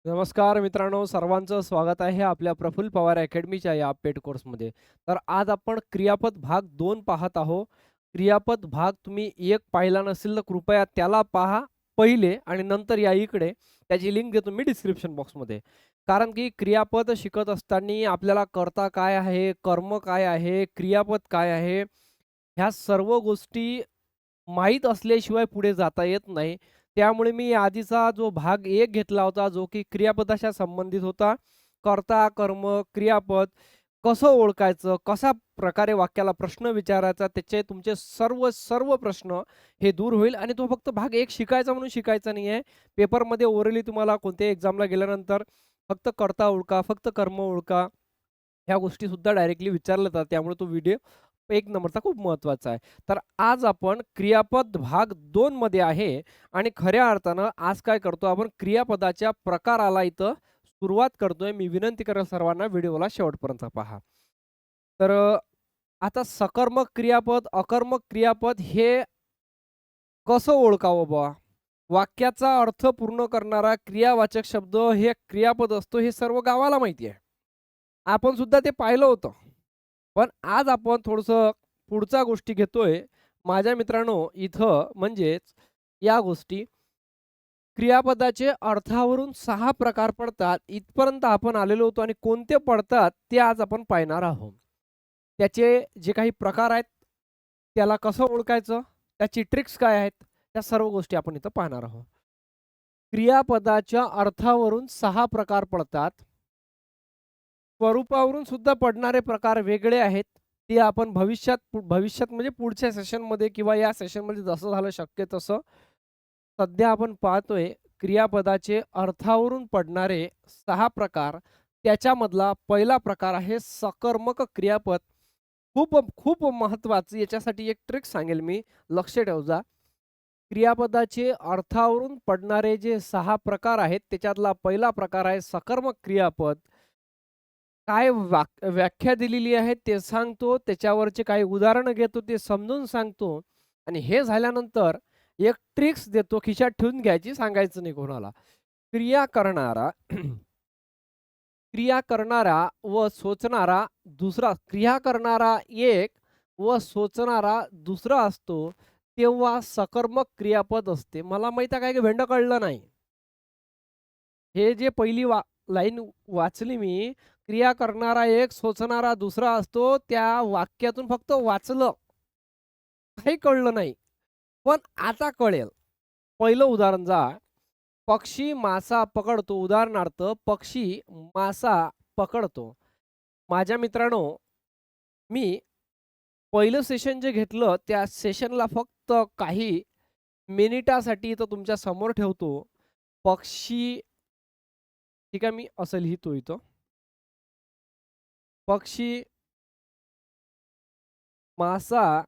नमस्कार मित्रांनो, सर्वांचं स्वागत आहे आपल्या प्रफुल्ल पवार अकॅडमीच्या या पेड कोर्समध्ये. तर आज आपण क्रियापद भाग 2 पाहत आहोत. क्रियापद भाग तुम्ही 1 पाहिला नसेल तर कृपया त्याला पहा पहिले आणि नंतर या इकडे. त्याची लिंक देतो मी डिस्क्रिप्शन बॉक्समध्ये. कारण की क्रियापद शिकत असताना आपल्याला कर्ता काय आहे, कर्म काय आहे, क्रियापद काय आहे, ह्या सर्व गोष्टी माहीत असल्याशिवाय पुढे जाता येत नाही. त्यामुळे मी आधीचा जो भाग 1 घेतला होता, जो की क्रियापदाच्या संबंधित होता. कर्ता, कर्म, क्रियापद कसं ओळखायचं, कशा प्रकारे वाक्याला प्रश्न विचारायचा, त्याचे तुमचे सर्व सर्व प्रश्न हे दूर होईल आणि तो फक्त भाग 1 शिकायचा म्हणून शिकायचा नाहीये. पेपरमध्ये ओरली तुम्हाला कोणत्याही एक्झामला गेल्यानंतर फक्त कर्ता ओळखा, फक्त कर्म ओळखा, ह्या गोष्टीसुद्धा डायरेक्टली विचारल्या जातात. त्यामुळे तो व्हिडिओ 1 नंबरचा खूप महत्त्वाचा आहे. तर आज आपण क्रियापद भाग 2 मध्ये आहे आणि खऱ्या अर्थानं आज काय करतो आपण क्रियापदाच्या प्रकाराला इथं सुरुवात करतोय. मी विनंती करेल सर्वांना व्हिडिओला शेवटपर्यंत पहा. तर आता सकर्मक क्रियापद, अकर्मक क्रियापद हे कसं ओळखावं बुवा? वाक्याचा अर्थ पूर्ण करणारा क्रियावाचक शब्द हे क्रियापद असतो हे सर्व गावाला माहिती आहे. आपण सुद्धा ते पाहिलं होतं. पण आज आपण थोडंसं पुढच्या गोष्टी घेतोय. माझ्या मित्रांनो इथं म्हणजेच या गोष्टी क्रियापदाचे अर्थावरून 6 प्रकार पडतात. इथपर्यंत आपण आलेलो होतो आणि कोणते पडतात ते आज आपण पाहणार आहोत. त्याचे जे काही प्रकार आहेत, त्याला कसं ओळखायचं, त्याची ट्रिक्स काय आहेत, त्या सर्व गोष्टी आपण इथं पाहणार आहोत. क्रियापदाच्या अर्थावरून 6 प्रकार पडतात. स्वरूपावरून सुद्धा पडणारे प्रकार वेगळे आहेत. ते आपण भविष्यात म्हणजे पुढच्या सेशनमध्ये किंवा या सेशनमध्ये जसं झालं शक्य तसं. सध्या आपण पाहतोय क्रियापदाचे अर्थावरून पडणारे 6 प्रकार. त्याच्यामधला पहिला प्रकार आहे सकर्मक क्रियापद. खूप खूप महत्त्वाचं याच्यासाठी एक ट्रिक सांगेल मी, लक्ष ठेवा. क्रियापदाचे अर्थावरून पडणारे जे 6 प्रकार आहेत, त्याच्यातला पहिला प्रकार आहे सकर्मक क्रियापद. काय व्याख्या दिलेली आहे ते सांगतो, त्याच्यावरचे काही उदाहरणं घेतो, ते समजून सांगतो आणि हे झाल्यानंतर एक ट्रिक्स देतो, खिशात ठेवून घ्यायची, सांगायचं नाही कोणाला. क्रिया करणारा क्रिया करणारा व सोचणारा दुसरा क्रिया करणारा एक व सोचणारा दुसरा असतो, तेव्हा सकर्मक क्रियापद असते. मला माहीत आहे काय की भेंड कळलं नाही. हे जे पहिली लाईन वाचली मी, क्रिया करणारा एक, सोचणारा दुसरा असतो. त्या वाक्यातून फक्त वाचलं, काही कळलं नाही. पण आता कळेल. पहिलं उदाहरण पक्षी मासा पकडतो. उदाहरणार्थ पक्षी मासा पकडतो. माझ्या मित्रांनो, मी पहिलं सेशन जे घेतलं, त्या सेशनला फक्त काही मिनिटासाठी इथं तुमच्या समोर ठेवतो. पक्षी ठीक आहे, मी असं लिहितो इथं. पक्षी मासा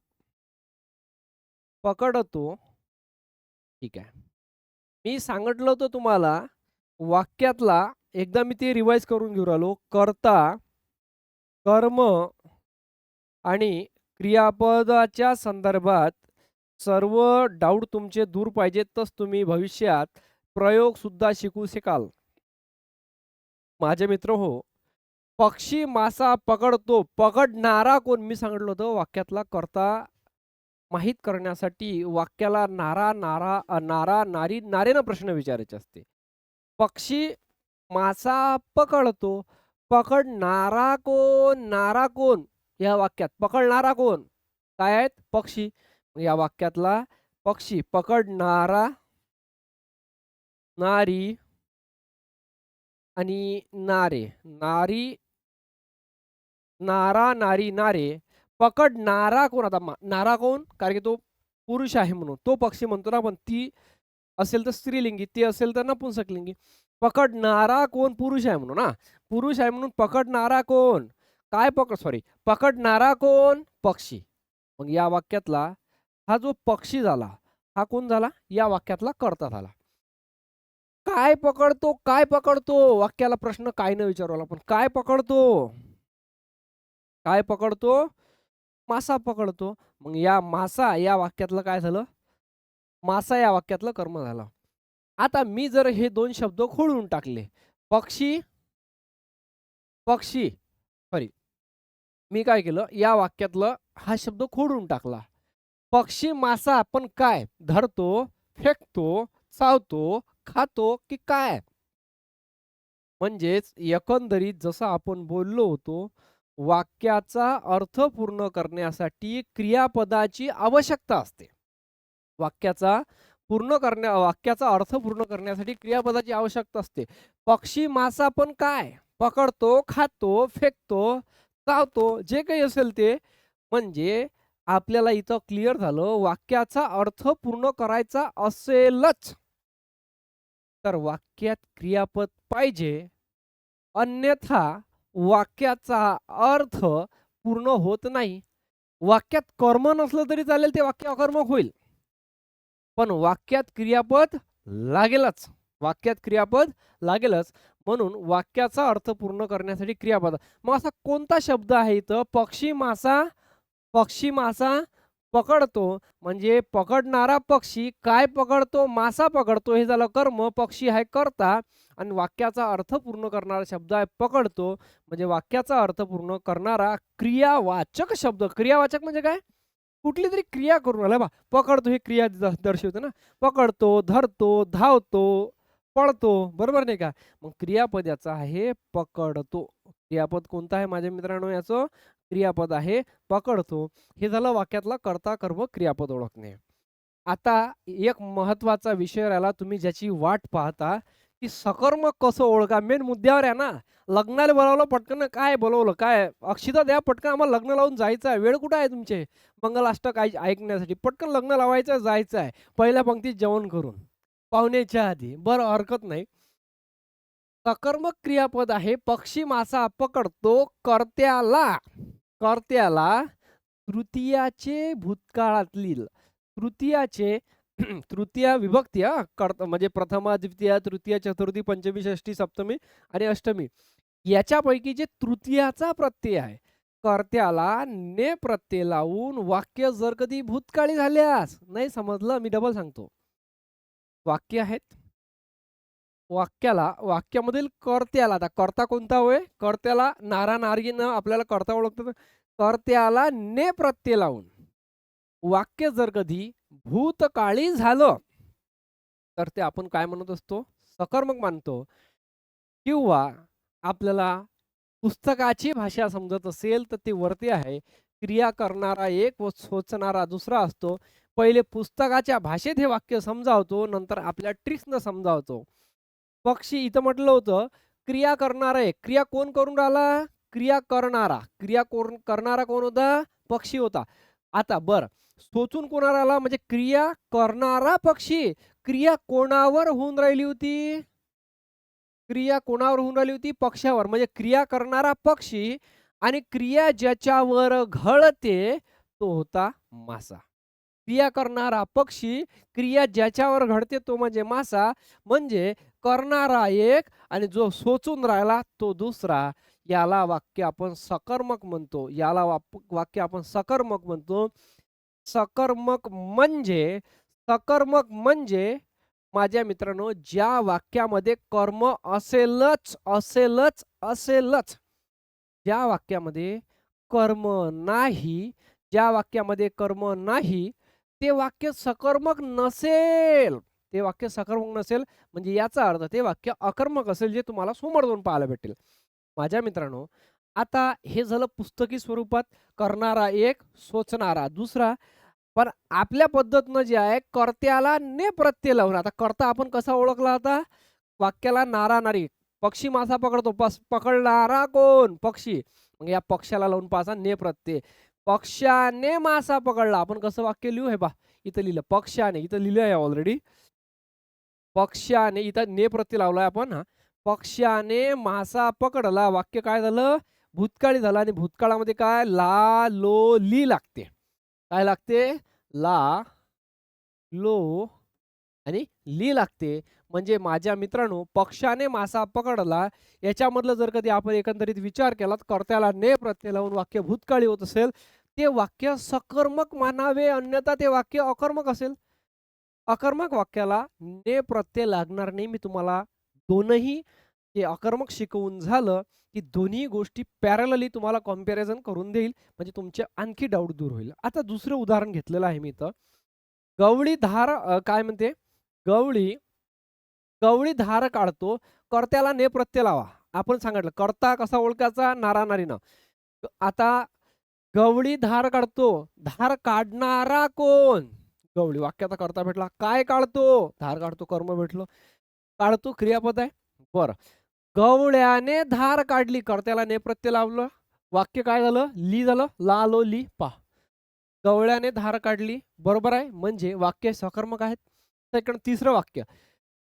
पकडतो. ठीक आहे. मी सांगितलं होतं तुम्हाला वाक्यातला एकदा मी ते रिवाइज करून घेऊन राहिलो. कर्ता, कर्म आणि क्रियापदाच्या संदर्भात सर्व डाऊट तुमचे दूर पाहिजेतच तुम्ही भविष्यात प्रयोगसुद्धा शिकू शकाल. माझे मित्र हो, पक्षी मासा पकडतो. पकडणारा कोण? मी सांगितलं होतं वाक्यातला कर्ता माहीत करण्यासाठी वाक्याला नारा, नारी, नारेनं प्रश्न विचारायचे असते. पक्षी मासा पकडतो. पकडणारा कोण? नारा कोण? या वाक्यात पकडणारा कोण? काय आहेत? पक्षी. या वाक्यातला पक्षी पकडणारा, नारी आणि नारे. नारी, नारा, नारी, नारे. पकडणारा कोण? आता नारा कोण? कारण की तो पुरुष आहे म्हणून. तो पक्षी म्हणतो ना आपण. ती असेल तर स्त्रीलिंगी, ती असेल तर नपुंसकलिंगी. पकडणारा कोण? पुरुष आहे म्हणून हां. पुरुष आहे म्हणून पकडणारा कोण? पकडणारा कोण? पक्षी. मग या वाक्यातला हा जो पक्षी झाला, हा कोण झाला? या वाक्यातला कर्ता झाला. काय पकडतो? काय पकडतो? वाक्याला प्रश्न काय न विचारू आपण. काय पकडतो? काय पकडतो? मासा पकडतो. मग या मासा या वाक्यातलं काय झालं? मासा या वाक्यातलं कर्म झालं. आता मी जर हे 2 शब्द खोडून टाकले. पक्षी, पक्षी सॉरी मी काय केलं या वाक्यातलं हा शब्द खोडून टाकला. पक्षी, मासा आपण काय धरतो, फेकतो, चावतो, खातो की काय? म्हणजेच एकंदरीत जसं आपण बोललो होतो, वाक्याचा अर्थ पूर्ण करण्यासाठी क्रियापदाची आवश्यकता असते. वाक्याचा वाक्याचा अर्थ पूर्ण करण्यासाठी क्रियापदाची आवश्यकता असते. पक्षी, मासा पण काय? पकडतो, खातो, फेकतो, चावतो, जे काही असेल ते. म्हणजे आपल्याला इथं क्लिअर झालं, वाक्याचा अर्थ पूर्ण करायचा असेलच, तर वाक्यात क्रियापद पाहिजे. अन्यथा वाक्याचा अर्थ पूर्ण होत नाही. वाक्यात कर्म नसलं तरी चालेल, ते वाक्य अकर्मक होईल. पण वाक्यात क्रियापद लागेलच. वाक्यात क्रियापद लागेलच. म्हणून वाक्याचा अर्थ पूर्ण करण्यासाठी क्रियापद. मग असा कोणता शब्द आहे इथं? पक्षी, मासा, पक्षी, मासा पकडतो म्हणजे पकडणारा पक्षी काय पकडतो? मासा पकडतो. हे झालं कर्म. पक्षी आहे कर्ता आणि वाक्याचा अर्थ पूर्ण करणारा शब्द आहे पकडतो. म्हणजे वाक्याचा अर्थ पूर्ण करणारा क्रियावाचक शब्द. क्रियावाचक म्हणजे काय? कुठली तरी क्रिया करून आला पकडतो ही क्रिया दर्शवते ना. पकडतो, धरतो, धावतो, पळतो. बरोबर नाही का? मग क्रियापद याचं आहे पकडतो. क्रियापद कोणतं आहे माझ्या मित्रांनो याचं? क्रियापद आहे पकडतो. हे झालं वाक्यातला कर्ता, कर्म, क्रियापद ओळखणे. आता एक महत्वाचा विषय राहिला तुम्ही ज्याची वाट पाहता, की सकर्मक कसं ओळखा? मेन मुद्द्यावर आहे ना. लग्नाला बोलावलं पटकन काय बोलवलं? काय अक्षिता द्या पटकन आम्हाला लग्न लावून जायचं आहे. वेळ कुठे आहे तुमचे? मंगलाष्टक ऐकण्यासाठी. पटकन लग्न लावायचं जायचं आहे. पहिल्या पंक्तीत जेवण करून. पाहुण्याच्या आधी. बरं हरकत नाही. सकर्मक क्रियापद आहे पक्षी, मासा पकडतो कर्त्याला. कर्त्याला तृतीयाचे भूतकाळातील तृतीयाचे तृतीया विभक्ती म्हणजे प्रथमा, द्वितीया, तृतीया, चतुर्थी, पंचमी, षष्ठी, सप्तमी आणि अष्टमी याच्यापैकी जे तृतीयाचा प्रत्यय आहे कर्त्याला ने प्रत्यय लावून वाक्य जर कधी भूतकाळी झाल्यास नाही समजलं मी डबल सांगतो. वाक्य आहेत वाक्यामधील कर्त्याला आता कर्ता कोणता होय? कर्त्याला नारा नारीनं आपल्याला कर्ता ओळखतो. कर्त्याला ने प्रत्यय लावून वाक्य जर कधी भूतकाळी झालं तर ते आपण काय म्हणत असतो? सकर्मक मानतो. किंवा आपल्याला पुस्तकाची भाषा समजत असेल तर ते वरती आहे. क्रिया करणारा एक व सोचणारा दुसरा असतो. पहिले पुस्तकाच्या भाषेत हे वाक्य समजावतो, नंतर आपल्या ट्रिक्सनं समजावतो. पक्षी इथं म्हटलं होतं क्रिया करणारा एक. क्रिया कोण करून राहिला? क्रिया करणारा. करणारा कोण होता? पक्षी होता. आता बरं सोचून कोणाला आला म्हणजे क्रिया करणारा पक्षी. क्रिया कोणावर होऊन राहिली होती? क्रिया कोणावर होऊन राहिली होती? पक्षावर. म्हणजे क्रिया करणारा पक्षी आणि क्रिया ज्याच्यावर घडते तो होता मासा. क्रिया करणारा पक्षी, क्रिया ज्याच्यावर घडते तो म्हणजे मासा. म्हणजे करणारा एक आणि जो सोचून राहिला तो दुसरा. याला वाक्य आपण सकर्मक म्हणतो. याला वाक्य आपण सकर्मक म्हणतो. सकर्मक म्हणजे सकर्मक म्हणजे माझ्या मित्रांनो ज्या वाक्यामध्ये कर्म असेलच, असेलच, असेलच. ज्या वाक्यामध्ये कर्म नाही, ज्या वाक्यामध्ये कर्म नाही, ते वाक्य सकर्मक नसेल. ते वाक्य सकर्मक नसेल म्हणजे याचा अर्थ ते वाक्य अकर्मक असेल जे तुम्हाला समोर जाऊन पाहायला भेटेल. माझ्या मित्रांनो, आता हे झालं पुस्तकी स्वरूपात करणारा एक, सोचणारा दुसरा. पण आपल्या पद्धतीनं जे आहे कर्त्याला ने प्रत्यय लावून आता कर्ता आपण कसा ओळखला होता? वाक्याला नारा नारी. पक्षी मासा पकडतो. पकडणारा कोण? पक्षी. मग या पक्षाला लावून पाहायचा ने प्रत्यय. पक्षाने मासा पकडला. आपण कसं वाक्य लिहू? हे पहा इथं लिहिलं पक्षाने. इथं लिहिलं आहे ऑलरेडी. पक्षाने इथं ने प्रत्यय लावलाय आपण पक्षाने मासा पकडला. वाक्य काय झालं? भूतकाळी झालं आणि भूतकाळामध्ये काय? ला, लो, ली लागते. काय लागते? ला, लो आणि ली लागते. म्हणजे माझ्या मित्रांनो पक्षाने मासा पकडला याच्यामधलं जर कधी आपण एकंदरीत विचार केला तर कर्त्याला ने प्रत्यय लावून वाक्य भूतकाळी होत असेल ते वाक्य सकर्मक मानावे अन्यथा ते वाक्य अकर्मक असेल. अकर्मक वाक्याला ने प्रत्यय लागणार नाही. मी तुम्हाला दोनही ते अकर्मक शिकवून झालं, की दोन्ही गोष्टी पॅरलली तुम्हाला कंपॅरिझन करून देईल. म्हणजे तुमचे आणखी डाऊट दूर होईल. आता दुसरं उदाहरण घेतलेलं आहे मी इथं. गवळी धार काय म्हणते? गवळी गवळी धार काढतो, कर्त्याला ने प्रत्यय लावा. आपण सांगितलं कर्ता कसा ओळखायचा? नारा-नारीनं. आता गवळी धार काढतो. धार काढणारा कोण? गवळी. वाक्याचा कर्ता भेटला. काय काढतो? धार काढतो. कर्म भेटलं. काढतो क्रियापद आहे. बरं. गवळ्याने धार काढली. कर्त्याला ने प्रत्यय लावलं. वाक्य काय झालं? ली झालं. ला, लो, ली, पहा. गवळ्याने धार काढली. बरोबर आहे. म्हणजे वाक्य सकर्मक आहेत. सेकंड तिसरं वाक्य.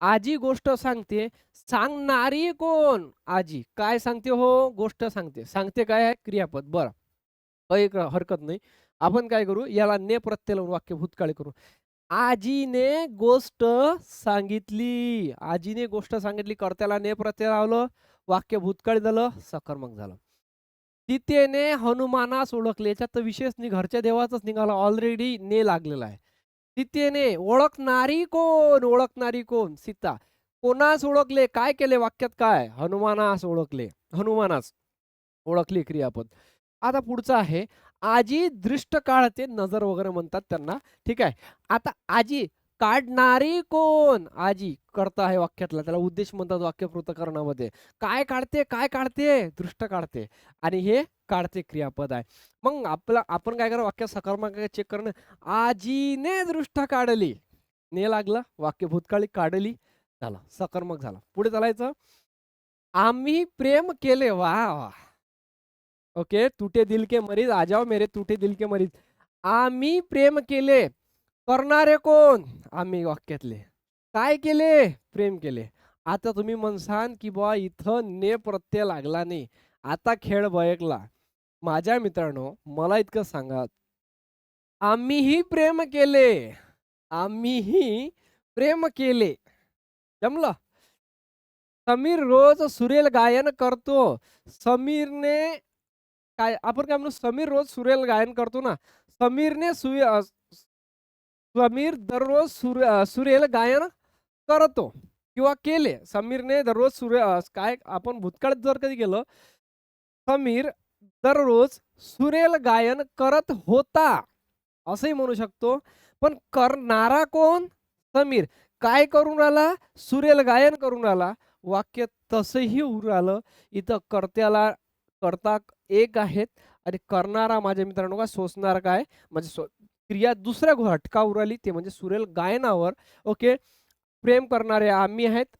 आजी गोष्ट सांगते. सांगणारी कोण? आजी. काय सांगते हो? गोष्ट सांगते. सांगते काय आहे? क्रियापद. बरं. एक हरकत नाही. आपण काय करू? याला ने प्रत्यय लावून वाक्य भूतकाळी करू. आजीने गोष्ट सांगितली. आजीने गोष्ट सांगितली. कर्त्याला ने प्रत्यय लावलं. वाक्य भूतकाळी झालं. सकर्मक झालं. सीतेने हनुमानास ओळखले. याच्यात तर विशेष नाही. घरच्या देवाचाच निघाला. ऑलरेडी ने लागलेला आहे. सीतेने ओळखणारी कोण? ओळखणारी कोण? सीता. कोणास ओळखले? काय केले? वाक्यात काय? हनुमानास ओळखले. हनुमानास ओळखली क्रियापद. आता पुढचं आहे. आजी दृष्ट काढते. नजर वगैरे म्हणतात त्यांना. ठीक आहे. आता आजी काढणारी कोण? आजी कर्ता आहे वाक्यातला. त्याला उद्देश म्हणतात वाक्य पृथक्करणामध्ये. काय काढते? काय काढते? दृष्ट काढते. आणि हे काढते क्रियापद आहे. मग आपण काय करा वाक्य सकारात्मक चेक करणं. आजीने दृष्ट काढली. ने लागलं. वाक्य भूतकाळी काढली. झालं. सकर्मक झाला. पुढे चालायचं. आम्ही प्रेम केले. वाह! वाह! ओके. टूटे दिल के मरीज आ जाओ मेरे टूटे दिल के मरीज. आम्ही प्रेम केले. करणारे कोण? आम्ही वाक्यातले. काय केले? प्रेम केले. आता तुम्ही म्हणसाल, की बुवा इथं ने प्रत्यय लागला नाही. आता खेळ बयकला. माझ्या मित्रांनो, मला इतकं सांगा, आम्हीही प्रेम केले. आम्हीही प्रेम केले. जमलं? समीर रोज सुरेल गायन करतो. समीरने काय आपण काय म्हणू? समीर रोज सुरेल गायन करतो ना. समीरने समीर दररोज सुरेल गायन करतो किंवा केले. समीरने दररोज काय आपण भूतकाळात जर कधी गेलं, समीर दररोज सुरेल गायन करत होता. असंही म्हणू शकतो. पण करणारा कोण? समीर. काय करून राहिला? सुरेल गायन करून राहिला. वाक्य तसंही होऊन राहिलं. इथं कर्ता एक आहेत आणि करणारा माझ्या मित्रांनो काय सोसणारा काय म्हणजे क्रिया दुसऱ्या घटकावर आली ते म्हणजे सुरेल गायनावर. ओके. प्रेम करणारे आम्ही आहेत.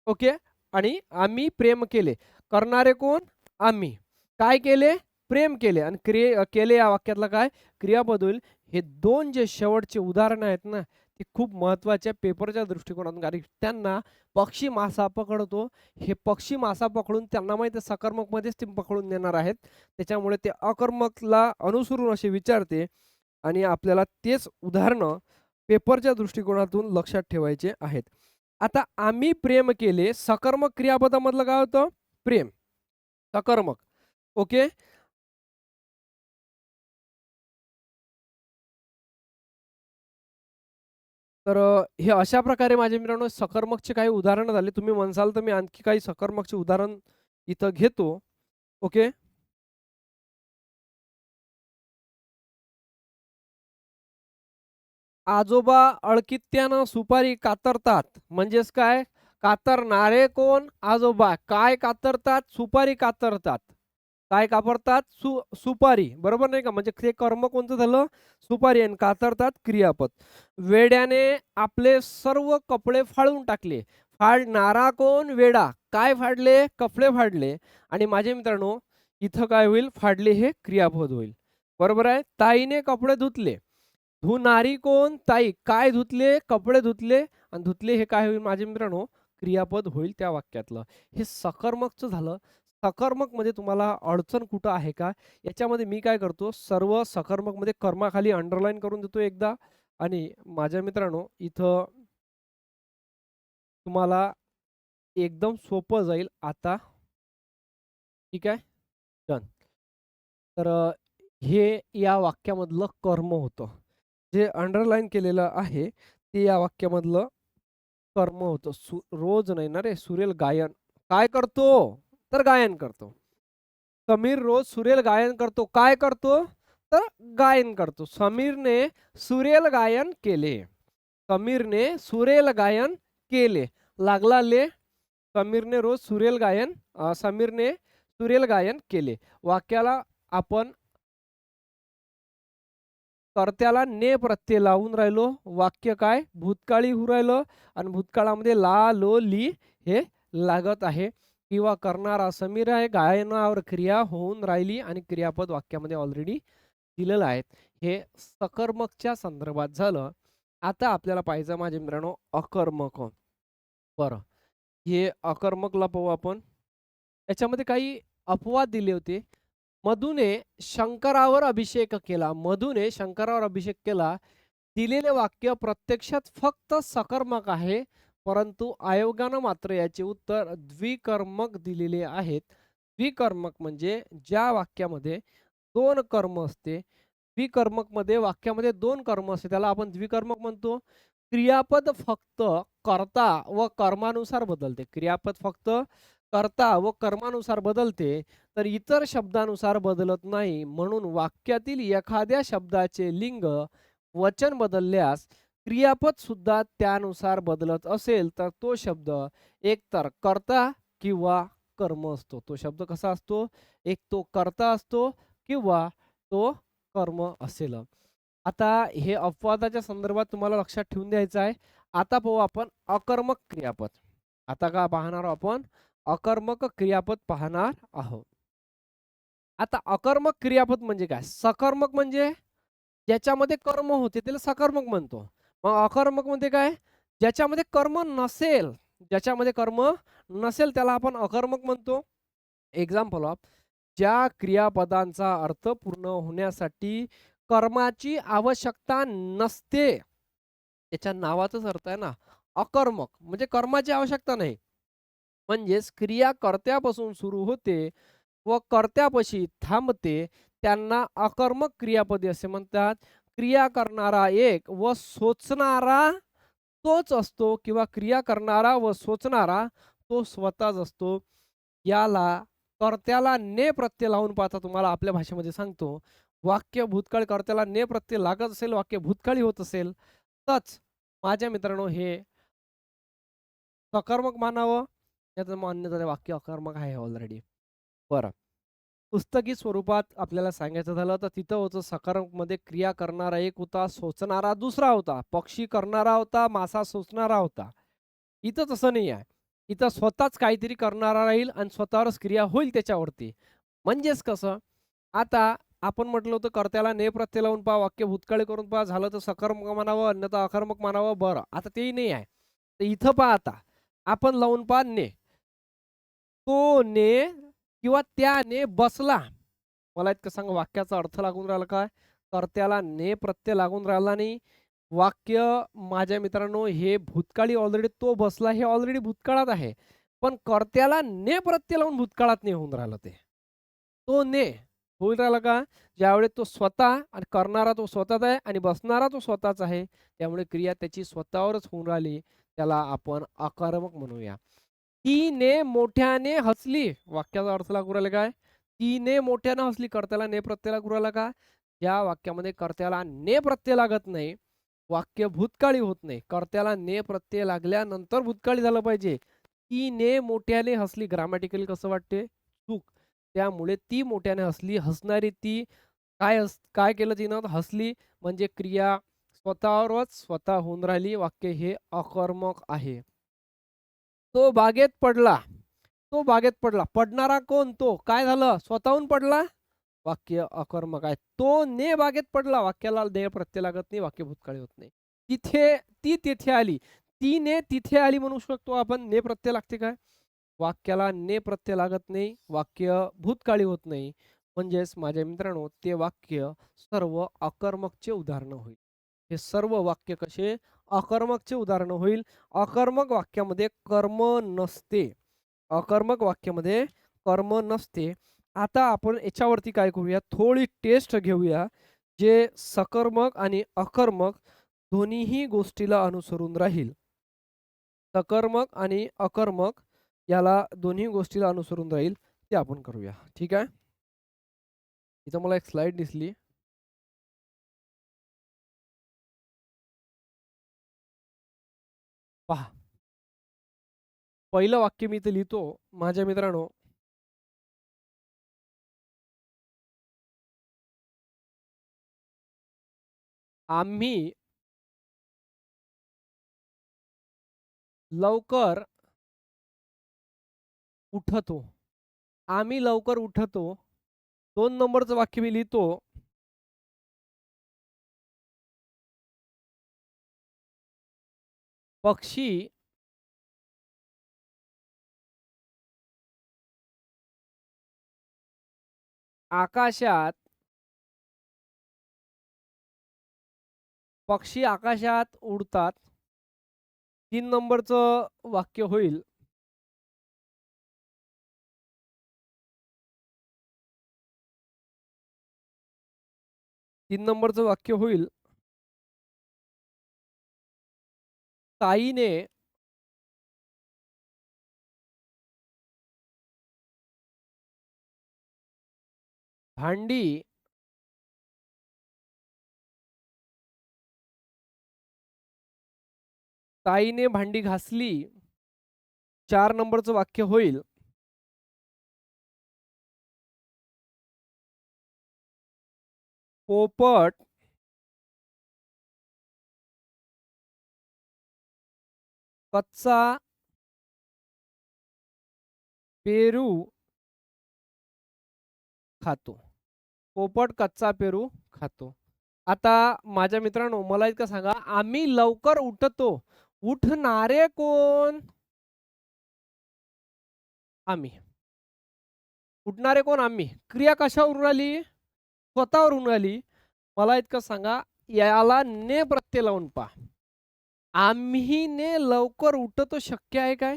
ओके. आणि आम्ही प्रेम केले. करणारे कोण? आम्ही. काय केले? प्रेम केले. आणि केले या वाक्यातला काय? क्रियापद होईल. हे दोन जे शेवटचे उदाहरण आहेत ना, ते खूप महत्त्वाचे पेपरच्या दृष्टिकोनातून. कारण त्यांना पक्षी मासा पकडतो. हे पक्षी मासा पकडून त्यांना माहिती आहे सकर्मकमध्येच ते पकडून नेणार आहेत. त्याच्यामुळे ते अकर्मकला अनुसरून असे विचारते आणि आपल्याला तेच उदाहरणं पेपरच्या दृष्टिकोनातून लक्षात ठेवायचे आहेत. आता आम्ही प्रेम केले. सकर्मक क्रियापदामधलं काय होतं? प्रेम. सकर्मक. ओके. तर हे अशा प्रकारे माझ्या मित्रांनो सकर्मकचे काही उदाहरणं झाले. तुम्ही म्हणसाल तर मी आणखी काही सकर्मकचे उदाहरण इथं घेतो. ओके. आजोबा अळकित्त्यानं सुपारी कातरतात. म्हणजेच काय? कातरणारे कोण? आजोबा. काय कातरतात? सुपारी कातरतात. काय कापरतात? सुपारी. बरोबर नाही का? म्हणजे ते कर्म कोणतं झालं? सुपारी. आणि कातरतात क्रियापद. वेड्याने आपले सर्व कपडे फाडून टाकले. फाडणारा कोण? वेडा. काय फाडले? कपडे फाडले. आणि माझे मित्रांनो इथं काय होईल? फाडले हे क्रियापद होईल. बरोबर आहे? ताईने कपडे धुतले. धुणारी कोण? ताई. काय धुतले? कपडे धुतले. आणि धुतले हे काय होईल माझे मित्रांनो? क्रियापद होईल त्या वाक्यातलं. हे सकर्मकचं झालं. सकर्मक मध्ये तुम्हाला अडचण कुठं आहे का? याच्यामध्ये मी काय करतो, सर्व सकर्मकमध्ये कर्माखाली अंडरलाईन करून देतो एकदा. आणि माझ्या मित्रांनो इथं तुम्हाला एकदम सोपं जाईल आता. ठीक आहे? डन. तर हे या वाक्यामधलं कर्म होतं. जे अंडरलाईन केलेलं आहे ते या वाक्यामधलं कर्म होतं. रोज नाही ना रे, सुरेल गायन. काय करतो? तर गायन करतो. समीर रोज सुरेल गायन करतो. काय करतो? तर गायन करतो. समीरने सुरेल गायन केले. समीरने सुरेल गायन केले. लागला ले. समीरने रोज समीरने सुरेल गायन केले. वाक्याला आपण कर्त्याला ने प्रत्यय लावून राहिलो. वाक्य काय? भूतकाळी होऊ राहिलं आणि भूतकाळामध्ये ला, लो, ली हे लागत आहे. किंवा करणारा समीर आहे. गायनावर क्रिया होऊन राहिली आणि क्रियापद वाक्यामध्ये ऑलरेडी दिलेलं आहे. हे सकर्मकच्या संदर्भात झालं. आता आपल्याला पाहिजे माझ्या मित्रांनो अकर्मक. बरं. हे अकर्मकला पाहू आपण. याच्यामध्ये काही अपवाद दिले होते. मधूने शंकरावर अभिषेक केला. मधूने शंकरावर अभिषेक केला. दिलेले वाक्य प्रत्यक्षात फक्त सकर्मक आहे. परंतु आयोगानं मात्र याचे उत्तर द्विकर्मक दिलेले आहेत. द्विकर्मक म्हणजे ज्या वाक्यामध्ये 2 कर्म असते. द्विकर्मकमध्ये वाक्यामध्ये 2 कर्म असते. त्याला आपण द्विकर्मक म्हणतो. क्रियापद फक्त कर्ता व कर्मानुसार बदलते. क्रियापद फक्त कर्ता व कर्मानुसार बदलते. तर इतर शब्दानुसार बदलत नाही. म्हणून वाक्यातील एखाद्या शब्दाचे लिंग वचन बदलल्यास क्रियापद सुद्धा त्यानुसार बदलत असेल तर तो शब्द एकतर कर्ता किंवा कर्म असतो. तो शब्द कसा असतो? एक तो कर्ता असतो किंवा तो कर्म असेल. आता हे अपवादाच्या संदर्भात तुम्हाला लक्षात ठेवून द्यायचं आहे. आता पाहू आपण अकर्मक क्रियापद. आता का पाहणार आहोत आपण? अकर्मक क्रियापद पाहणार आहोत. आता अकर्मक क्रियापद म्हणजे काय? सकर्मक म्हणजे ज्याच्यामध्ये कर्म होते त्याला सकर्मक म्हणतो. मग अकर्मक म्हणजे काय? ज्याच्यामध्ये कर्म नसेल, ज्याच्यामध्ये कर्म नसेल त्याला आपण अकर्मक म्हणतो. एक्झाम्पल ऑफ ज्या क्रियापदांचा अर्थ पूर्ण होण्यासाठी कर्माची आवश्यकता नसते. त्याच्या नावाचाच अर्थ आहे ना, अकर्मक म्हणजे कर्माची आवश्यकता नाही. म्हणजेच क्रिया कर्त्यापासून सुरू होते व कर्त्यापाशी थांबते त्यांना अकर्मक क्रियापदे असे म्हणतात. क्रिया करणारा एक व सोचणारा तोच असतो किंवा क्रिया करणारा व सोचणारा तो स्वतःच असतो. याला कर्त्याला ने प्रत्यय लावून पाहता तुम्हाला आपल्या भाषेमध्ये सांगतो. वाक्य भूतकाळ कर्त्याला ने प्रत्यय लागत असेल, वाक्य भूतकाळी होत असेल, तरच माझ्या मित्रांनो हे सकर्मक मानावं. याचं मान्यता वाक्य अकर्मक आहे ऑलरेडी. बरं. पुस्तकी स्वरूपात आपल्याला सांगायचं झालं तर तिथं होतं सकारात्मकमध्ये क्रिया करणारा एक होता, सोचणारा दुसरा होता. पक्षी करणारा होता, मासा सोचणारा होता. इथं तसं नाही आहे. इथं स्वतःच काहीतरी करणारा राहील आणि स्वतःवरच क्रिया होईल त्याच्यावरती. म्हणजेच कसं, आता आपण म्हटलं होतं कर्त्याला ने प्रत्यय लावून पहा, वाक्य भूतकाळी करून पहा, झालं तर सकर्मक मानावं, अन्यथा अकर्मक मानावं. बरं, आता तेही नाही आहे. तर इथं पहा आता, आपण लावून पहा ने. तो ने किंवा त्याने बसला. मला इतकं सांगा वाक्याचा अर्थ लागून राहिला काय? कर्त्याला ने प्रत्यय लागून राहिला नाही. वाक्य माझ्या मित्रांनो हे भूतकाळी ऑलरेडी तो बसला हे ऑलरेडी भूतकाळात आहे. पण कर्त्याला ने प्रत्यय लावून भूतकाळात नाही होऊन राहिलं ते. तो ने होऊन राहिला का? ज्यावेळेस तो स्वतः आणि करणारा तो स्वतःच आहे आणि बसणारा तो स्वतःच आहे. त्यामुळे क्रिया त्याची स्वतःवरच होऊन राहिली. त्याला आपण आकारमक म्हणूया. तीने मोठ्याने हसली. वाक्याचा अर्थ लागू राहिला काय? तीने मोठ्याने हसली. कर्त्याला ने प्रत्यय लागू राहिला का? या वाक्यामध्ये कर्त्याला ने प्रत्यय लागत नाही. वाक्य भूतकाळी होत नाही. कर्त्याला ने प्रत्यय लागल्यानंतर भूतकाळी झालं पाहिजे. तीने मोठ्याने हसली. ग्रामॅटिकली कसं वाटते? चूक. त्यामुळे ती मोठ्याने हसली. हसणारी ती काय केलं तिनं? हसली म्हणजे क्रिया स्वतःवरच स्वतः होऊन राहिली. वाक्य हे अकर्मक आहे. तो बागेत पडला. तो बागेत पडला. पडणारा कोण? तो. काय झालं? स्वतःहून पडला. वाक्य अकर्मक आहे. तो ने बागेत पडला. वाक्याला देह प्रत्यय लागत नाही. वाक्य भूतकाळी होत नाही. ती तिथे आली. तीने तिथे आली म्हणू शकतो आपण. ने प्रत्यय लागते काय? वाक्याला ने प्रत्यय लागत नाही. वाक्य भूतकाळी होत नाही. म्हणजेच माझ्या मित्रांनो ते वाक्य सर्व अकर्मकचे उदाहरण होईल. हे सर्व वाक्य कसे अकर्मकचे उदाहरण होईल. अकर्मक वाक्यामध्ये कर्म नसते. अकर्मक वाक्यामध्ये कर्म नसते. आता आपण याच्यावरती काय करूया थोडी टेस्ट घेऊया. जे सकर्मक आणि अकर्मक दोन्हीही गोष्टीला अनुसरून राहील. सकर्मक आणि अकर्मक याला दोन्ही गोष्टीला अनुसरून राहील ते आपण करूया. ठीक आहे. इथं मला एक स्लाइड दिसली. पहा, पहिलं वाक्य मी इथे लिहितो माझ्या मित्रांनो. आम्ही लवकर उठतो. आम्ही लवकर उठतो. 2 नंबरचं वाक्य मी लिहितो. पक्षी आकाशात उडतात. 3 नंबरचं वाक्य होईल. तीन नंबरचं वाक्य होईल. ताईने भांडी घासली. 4 नंबरचं वाक्य होईल. पोपट कच्चा पेरू खातो. पोपट कच्चा पेरू खातो. आता माझ्या मित्रांनो मला इतकं सांगा, आम्ही लवकर उठतो. उठणारे कोण? आम्ही. उठणारे कोण? आम्ही. क्रिया कशावरून आली? स्वतःवरून आली. मला इतकं सांगा, याला ने प्रत्यय लावून पहा. आम्हीने लवकर उठतो शक्य आहे काय?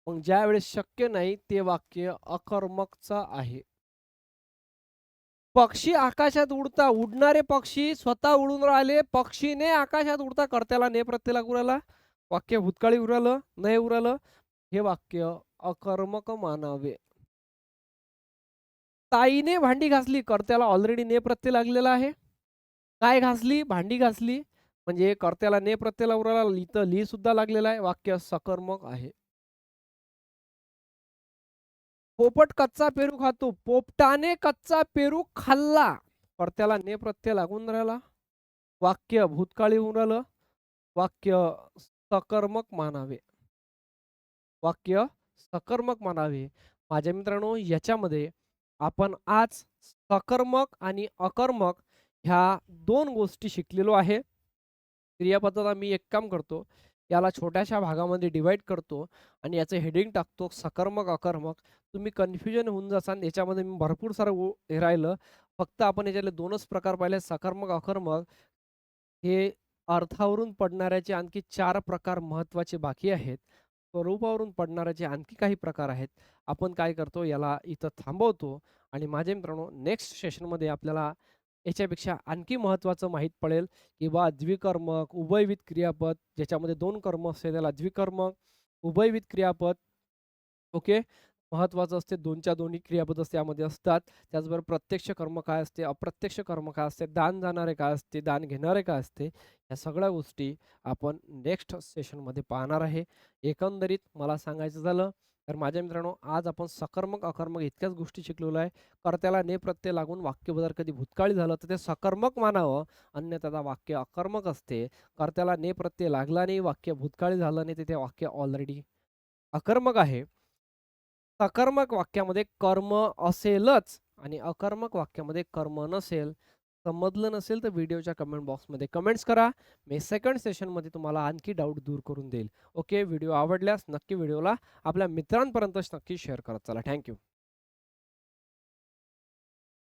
मग ज्या वेळेस शक्य नाही ते वाक्य अकर्मकचं आहे. पक्षी आकाशात उडता. उडणारे पक्षी स्वतः उडून राहिले. पक्षीने आकाशात उडता कर्त्याला ने प्रत्यय लागू राहिला. वाक्य भूतकाळी उरालं, नाही उरालं. हे वाक्य अकर्मक मानावे. ताईने भांडी घासली. कर्त्याला ऑलरेडी ने प्रत्यय लागलेला आहे. काय घासली? भांडी घासली. म्हणजे कर्त्याला ने प्रत्यय लागू राहिला. इथं ली सुद्धा लागलेला आहे. वाक्य सकर्मक आहे. पोपट कच्चा पेरू खातो. पोपटाने कच्चा पेरू खाल्ला. कर्त्याला ने प्रत्यय लागून राहिला. वाक्य भूतकाळी होऊन राहिलं. वाक्य सकर्मक मानावे. वाक्य सकर्मक मानावे. माझ्या मित्रांनो याच्यामध्ये आपण आज सकर्मक आणि अकर्मक ह्या 2 गोष्टी शिकलेलो आहे. क्रियापदात मी एक काम करतो, याला छोट्याशा भागामध्ये डिवाइड करतो आणि याचं हेडिंग टाकतो सकर्मक अकर्मक. तुम्ही कन्फ्युजन होऊन जासान. याच्यामध्ये मी भरपूर सारं हे राहिलं. फक्त आपण याच्यातले 2च प्रकार पाहिले, सकर्मक अकर्मक. हे अर्थावरून पडणाऱ्याचे आणखी 4 प्रकार महत्त्वाचे बाकी आहेत. स्वरूपावरून पडणाऱ्याचे आणखी काही प्रकार आहेत. आपण काय करतो, याला इथं थांबवतो आणि माझ्या मित्रांनो नेक्स्ट सेशनमध्ये आपल्याला याच्यापेक्षा आणखी महत्त्वाचं माहीत पडेल की बा द्विकर्मक, उभयविध क्रियापद, ज्याच्यामध्ये 2 कर्म असते त्याला द्विकर्मक, उभयविध क्रियापद. ओके. महत्त्वाचं असते 2च्या दोन्ही क्रियापद त्यामध्ये असतात. त्याचबरोबर प्रत्यक्ष कर्म काय असते, अप्रत्यक्ष कर्म काय असते, दान जाणारे काय असते, दान घेणारे काय असते, या सगळ्या गोष्टी आपण नेक्स्ट सेशनमध्ये पाहणार आहे. एकंदरीत मला सांगायचं झालं तर माझ्या मित्रांनो आज आपण सकर्मक अकर्मक इतक्याच गोष्टी शिकलेलो आहे. कर्त्याला ने प्रत्यय लागून वाक्य जर कधी भूतकाळी झालं तर ते सकर्मक मानावं, अन्यथा वाक्य अकर्मक असते. कर्त्याला ने प्रत्यय लागला नाही, वाक्य भूतकाळी झालं नाही, तर ते वाक्य ऑलरेडी अकर्मक आहे. सकर्मक वाक्यामध्ये कर्म असेलच आणि अकर्मक वाक्यामध्ये कर्म नसेल. समजलं नसेल तर व्हिडिओच्या कमेंट बॉक्समध्ये कमेंट्स करा. मी सेकंड सेशनमध्ये तुम्हाला आणखी डाऊट दूर करून देईल. ओके. व्हिडिओ आवडल्यास नक्की व्हिडिओला आपल्या मित्रांपर्यंत नक्की शेअर करत चला. थँक्यू.